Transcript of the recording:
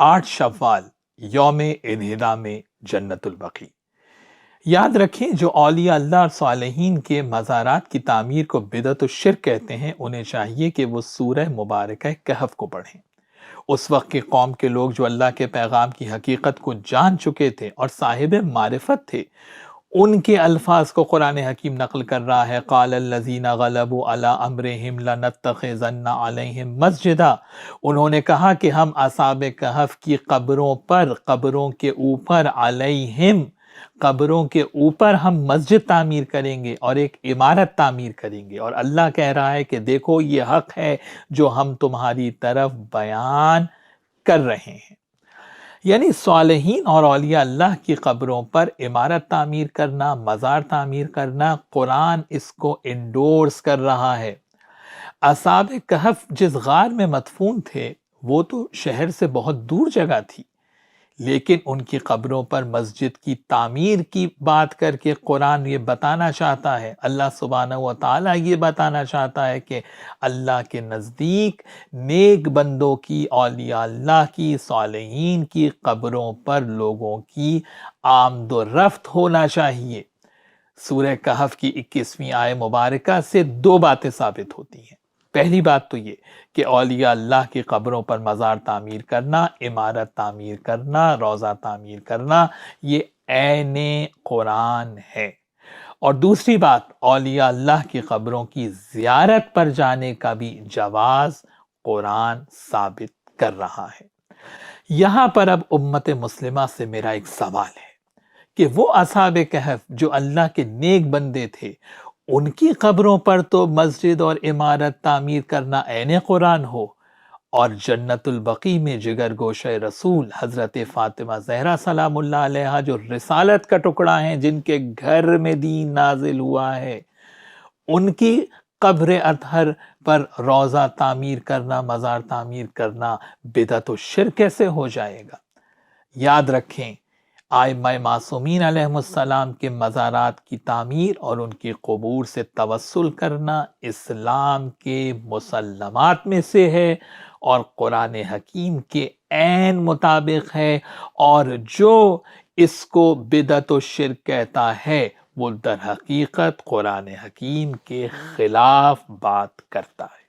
8 شوال یوم انہدام جنت البقیع۔ یاد رکھیں جو اولیاء اللہ اور صالحین کے مزارات کی تعمیر کو بدعت الشرک کہتے ہیں، انہیں چاہیے کہ وہ سورہ مبارکہ کہف کو پڑھیں۔ اس وقت کی قوم کے لوگ جو اللہ کے پیغام کی حقیقت کو جان چکے تھے اور صاحب معرفت تھے، ان کے الفاظ کو قرآن حکیم نقل کر رہا ہے۔ قال الذین غلبوا علی امرہم لنتخذن علیہم مسجدا، انہوں نے کہا کہ ہم اصحاب کہف کی قبروں پر، قبروں کے اوپر، علیہم، قبروں کے اوپر ہم مسجد تعمیر کریں گے اور ایک عمارت تعمیر کریں گے۔ اور اللہ کہہ رہا ہے کہ دیکھو یہ حق ہے جو ہم تمہاری طرف بیان کر رہے ہیں۔ یعنی صالحین اور اولیاء اللہ کی قبروں پر عمارت تعمیر کرنا، مزار تعمیر کرنا، قرآن اس کو انڈورس کر رہا ہے۔ اصحاب کہف جس غار میں مدفون تھے وہ تو شہر سے بہت دور جگہ تھی، لیکن ان کی قبروں پر مسجد کی تعمیر کی بات کر کے قرآن یہ بتانا چاہتا ہے، اللہ سبحانہ و تعالیٰ یہ بتانا چاہتا ہے کہ اللہ کے نزدیک نیک بندوں کی، اولیاء اللہ کی، صالحین کی قبروں پر لوگوں کی آمد و رفت ہونا چاہیے۔ سورہ کہف کی 21ویں آیہ مبارکہ سے 2 باتیں ثابت ہوتی ہیں۔ پہلی بات تو یہ کہ اولیاء اللہ کی قبروں پر مزار تعمیر کرنا، عمارت تعمیر کرنا، روضہ تعمیر کرنا، یہ عین قرآن ہے۔ اور دوسری بات، اولیاء اللہ کی قبروں کی زیارت پر جانے کا بھی جواز قرآن ثابت کر رہا ہے۔ یہاں پر اب امت مسلمہ سے میرا ایک سوال ہے کہ وہ اصحاب کہف جو اللہ کے نیک بندے تھے، ان کی قبروں پر تو مسجد اور عمارت تعمیر کرنا عین قرآن ہو، اور جنت البقیع میں جگر گوشہ رسول حضرت فاطمہ زہرا سلام اللہ علیہا جو رسالت کا ٹکڑا ہیں، جن کے گھر میں دین نازل ہوا ہے، ان کی قبر اطہر پر روضہ تعمیر کرنا، مزار تعمیر کرنا بدعت و شرک کیسے ہو جائے گا؟ یاد رکھیں، ائمہ معصومین علیہم السلام کے مزارات کی تعمیر اور ان کی قبور سے توسل کرنا اسلام کے مسلمات میں سے ہے اور قرآن حکیم کے عین مطابق ہے، اور جو اس کو بدعت و شرک کہتا ہے وہ در حقیقت قرآن حکیم کے خلاف بات کرتا ہے۔